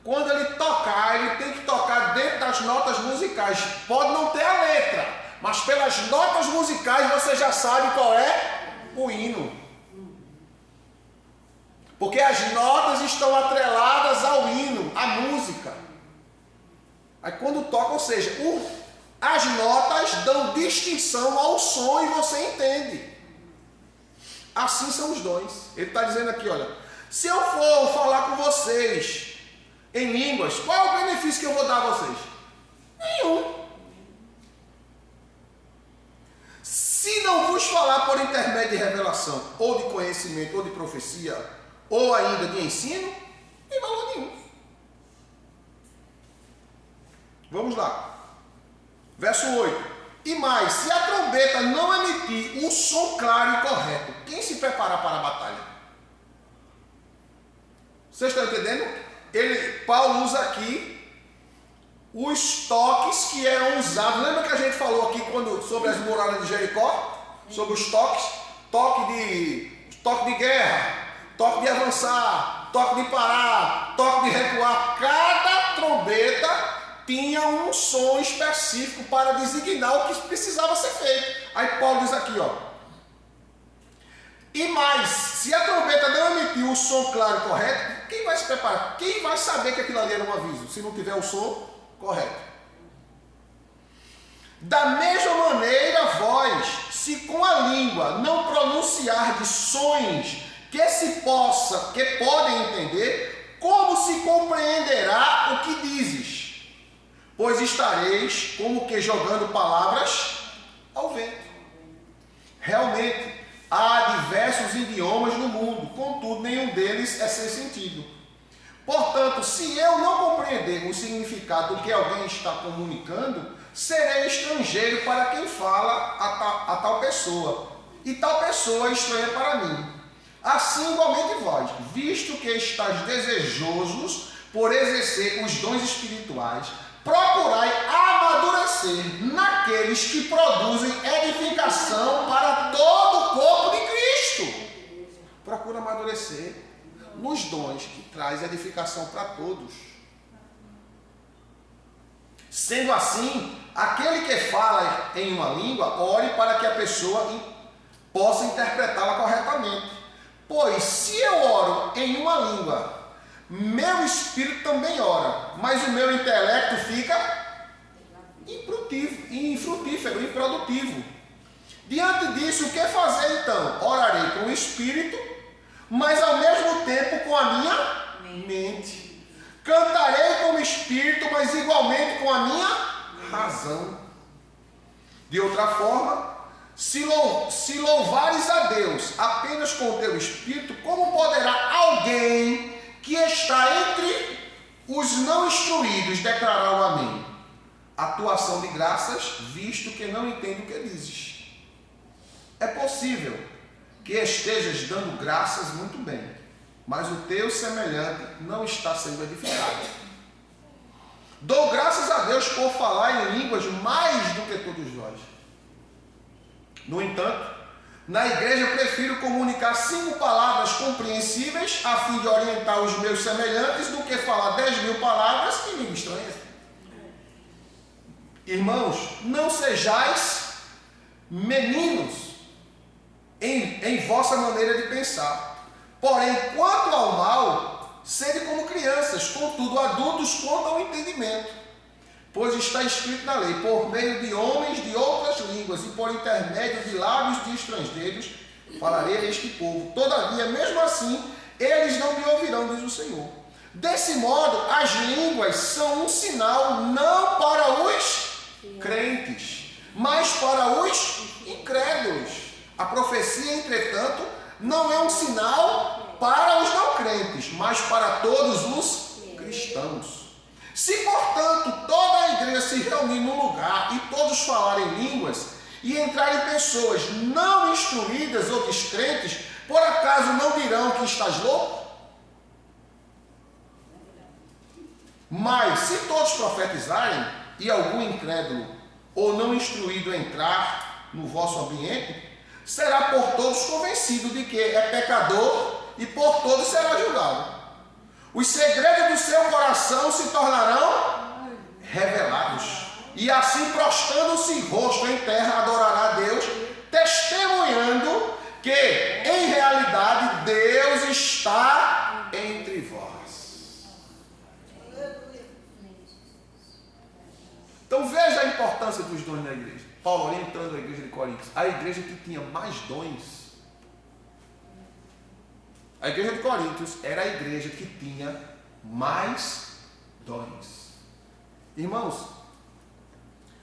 Quando ele tocar, ele tem que tocar dentro das notas musicais. Pode não ter a letra, mas pelas notas musicais você já sabe qual é o hino. Porque as notas estão atreladas ao hino, à música. Aí quando toca, ou seja, as notas dão distinção ao som e você entende. Assim são os dons. Ele está dizendo aqui, olha, se eu for falar com vocês em línguas, qual é o benefício que eu vou dar a vocês? Nenhum. Se não vos falar por intermédio de revelação, ou de conhecimento, ou de profecia, ou ainda de ensino, não tem valor nenhum. Vamos lá. Verso 8. E mais, se a trombeta não emitir um som claro e correto, quem se preparar para a batalha? Vocês estão entendendo? Paulo usa aqui os toques que eram usados. Lembra que a gente falou aqui sobre as muralhas de Jericó? Sobre os toques? Toque de guerra, toque de avançar, toque de parar, toque de recuar. Cada trombeta tinha um som específico para designar o que precisava ser feito. Aí Paulo diz aqui, ó. E mais, se a trombeta não emitir o som claro e correto, quem vai se preparar? Quem vai saber que aquilo ali era um aviso, se não tiver o som correto? Da mesma maneira, vós, se com a língua não pronunciar de sons que podem entender, como se compreenderá o que dizes? Pois estareis como que jogando palavras ao vento. Realmente, há diversos idiomas no mundo, contudo, nenhum deles é sem sentido. Portanto, se eu não compreender o significado do que alguém está comunicando, serei estrangeiro para quem fala a tal pessoa, e tal pessoa é estranha para mim. Assim igualmente vós, visto que estáis desejosos por exercer os dons espirituais, procurai amadurecer naqueles que produzem edificação para todo o corpo de Cristo. Procura amadurecer nos dons que traz edificação para todos. Sendo assim, aquele que fala em uma língua, ore para que a pessoa possa interpretá-la corretamente. Pois se eu oro em uma língua, meu espírito também ora, mas o meu intelecto fica infrutífero, improdutivo. Diante disso, o que fazer então? Orarei com o espírito, mas ao mesmo tempo com a minha mente. Cantarei com o espírito, mas igualmente com a minha razão. De outra forma, se louvares a Deus apenas com o teu espírito, como poderá alguém que está entre os não instruídos declarar o amém? Atuação de graças, visto que não entende o que dizes. É possível que estejas dando graças muito bem, mas o teu semelhante não está sendo edificado. Dou graças a Deus por falar em línguas mais do que todos vós. No entanto, na igreja prefiro comunicar 5 palavras compreensíveis a fim de orientar os meus semelhantes do que falar 10.000 palavras em língua estranha. Irmãos, não sejais meninos em vossa maneira de pensar. Porém, quanto ao mal, sede como crianças, contudo adultos quanto ao entendimento. Pois está escrito na lei, por meio de homens de outras línguas e por intermédio de lábios de estrangeiros, falarei a este povo. Todavia, mesmo assim, eles não me ouvirão, diz o Senhor. Desse modo, as línguas são um sinal não para os crentes, mas para os incrédulos. A profecia, entretanto, não é um sinal para os não crentes, mas para todos os cristãos. Se, portanto, toda a igreja se reunir num lugar e todos falarem línguas, e entrarem pessoas não instruídas ou descrentes, por acaso não dirão que estás louco? Mas, se todos profetizarem, e algum incrédulo ou não instruído entrar no vosso ambiente, será por todos convencido de que é pecador e por todos será julgado. Os segredos do seu coração se tornarão revelados. E assim, prostrando-se rosto em terra, adorará a Deus, testemunhando que, em realidade, Deus está entre vós. Então veja a importância dos dons na igreja. Paulo orientando a igreja de Coríntios. A igreja que tinha mais dons. A igreja de Coríntios era a igreja que tinha mais dons. Irmãos,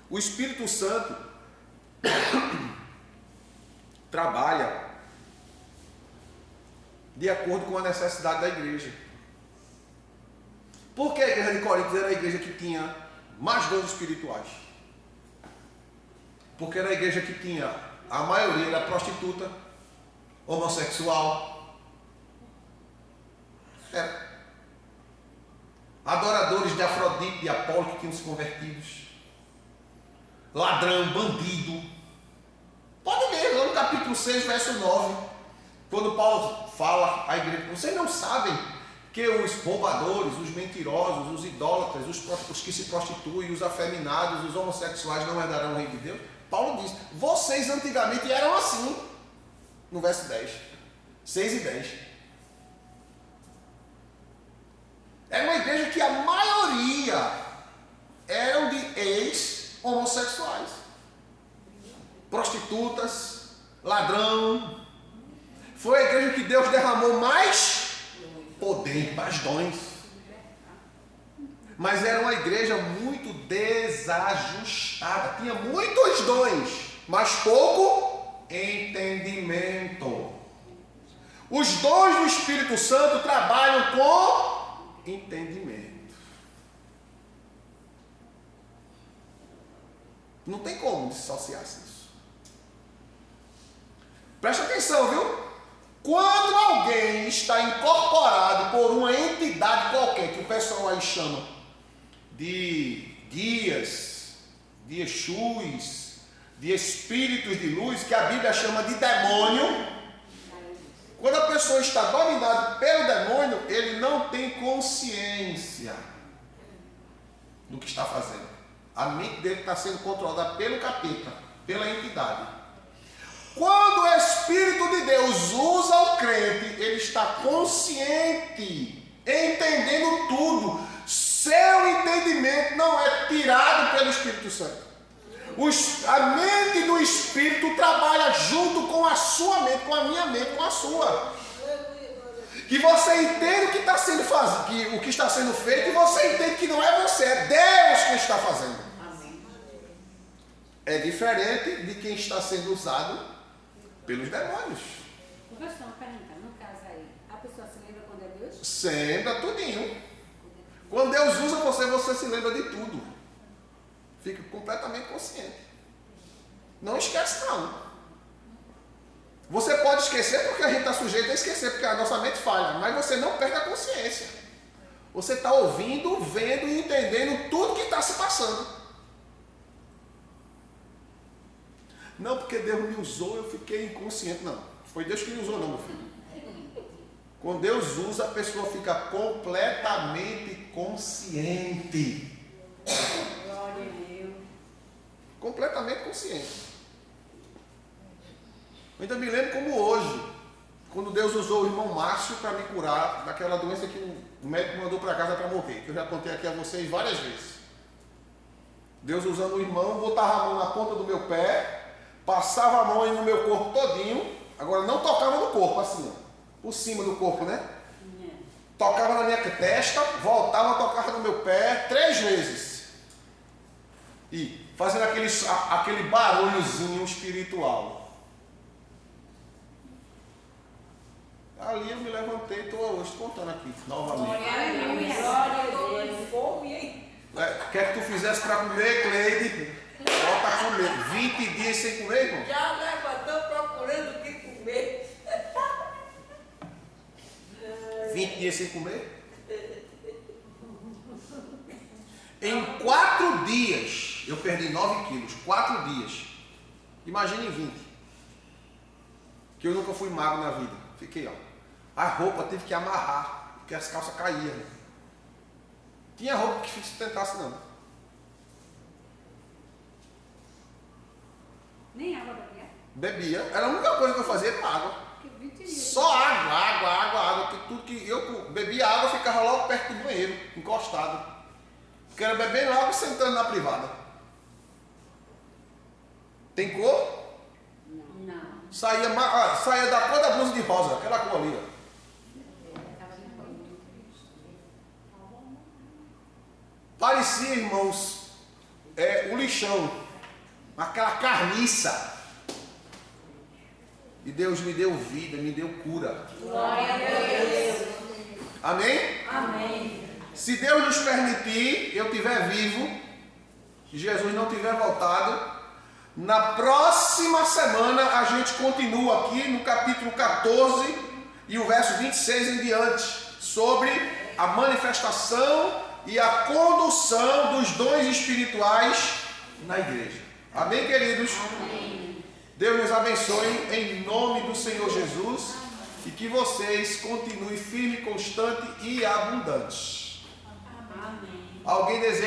o Espírito Santo trabalha de acordo com a necessidade da igreja. Por que a igreja de Coríntios era a igreja que tinha mais dons espirituais? Porque era a igreja que tinha, a maioria era prostituta, homossexual, adoradores de Afrodite, de Apolo que tinham se convertidos, ladrão, bandido. Pode ler lá no capítulo 6, verso 9, quando Paulo fala à igreja: vocês não sabem que os roubadores, os mentirosos, os idólatras, os que se prostituem, os afeminados, os homossexuais não herdarão o reino de Deus? Paulo diz: vocês antigamente eram assim, no verso 10, 6 e 10. Era uma igreja que a maioria eram de ex-homossexuais, prostitutas, ladrão. Foi a igreja que Deus derramou mais poder, mais dons. Mas era uma igreja muito desajustada. Tinha muitos dons, mas pouco entendimento. Os dons do Espírito Santo trabalham com entendimento. Não tem como dissociar-se disso. atenção, viu? Quando alguém está incorporado por uma entidade qualquer, que o pessoal aí chama de guias, de exus, de espíritos de luz, que a Bíblia chama de demônio, quando a pessoa está dominada pelo demônio, ele não tem consciência do que está fazendo. A mente dele está sendo controlada pelo capeta, pela entidade. Quando o Espírito de Deus usa o crente, ele está consciente, entendendo tudo. Seu entendimento não é tirado pelo Espírito Santo. A mente do Espírito trabalha junto com a sua mente, com a minha mente, com a sua. Que você entende o que está sendo o que está sendo feito, e você entende que não é você, é Deus que está fazendo. É diferente de quem está sendo usado pelos demônios. Professor, uma pergunta. No caso aí, a pessoa se lembra quando é Deus? Se lembra tudinho. Quando Deus usa você se lembra de tudo. Fica completamente consciente. Não esquece, não. Você pode esquecer porque a gente está sujeito a esquecer, porque a nossa mente falha, mas você não perde a consciência. Você está ouvindo, vendo e entendendo tudo que está se passando. Não, porque Deus me usou, eu fiquei inconsciente. Não, foi Deus que me usou, não, meu filho. Quando Deus usa, a pessoa fica completamente consciente. Glória a Deus. Completamente consciente. Eu ainda me lembro como hoje, quando Deus usou o irmão Márcio para me curar daquela doença que o médico mandou para casa para morrer, que eu já contei aqui a vocês várias vezes. Deus usando o irmão, botava a mão na ponta do meu pé, passava a mão aí no meu corpo todinho, agora não tocava no corpo, assim, ó, por cima do corpo, né? Tocava na minha testa, voltava, tocava no meu pé 3 vezes. E fazendo aquele barulhozinho espiritual. Ali eu me levantei e estou hoje contando aqui, novamente. Glória a Deus. Fome, hein? Quer que tu fizesse para comer, Cleide? Volta a comer. 20 dias sem comer, irmão? Já levantou procurando o que comer. 20 dias sem comer? Em 4 dias eu perdi 9 quilos. 4 dias. Imagine em 20. Que eu nunca fui magro na vida. Fiquei, ó. A roupa tive que amarrar, porque as calças caíam. Tinha roupa que sustentasse, não. Nem água bebia. Bebia. Era a única coisa que eu fazia era água. Que 20 dias. Só água. Que tudo que eu bebia água, eu ficava logo perto do banheiro, encostado. Porque era bebendo água e sentando na privada. Tem cor? Não. Saía da cor da blusa de rosa, aquela cor ali, ó. Parecia, irmãos, o lixão, aquela carniça. E Deus me deu vida, me deu cura. Glória a Deus. Amém? Amém. Se Deus nos permitir, eu estiver vivo, e Jesus não tiver voltado, na próxima semana a gente continua aqui no capítulo 14 e o verso 26 em diante, sobre a manifestação e a condução dos dons espirituais na igreja. Amém, queridos? Amém. Deus nos abençoe em nome do Senhor Jesus e que vocês continuem firme, constante e abundante. Amém. Alguém deseja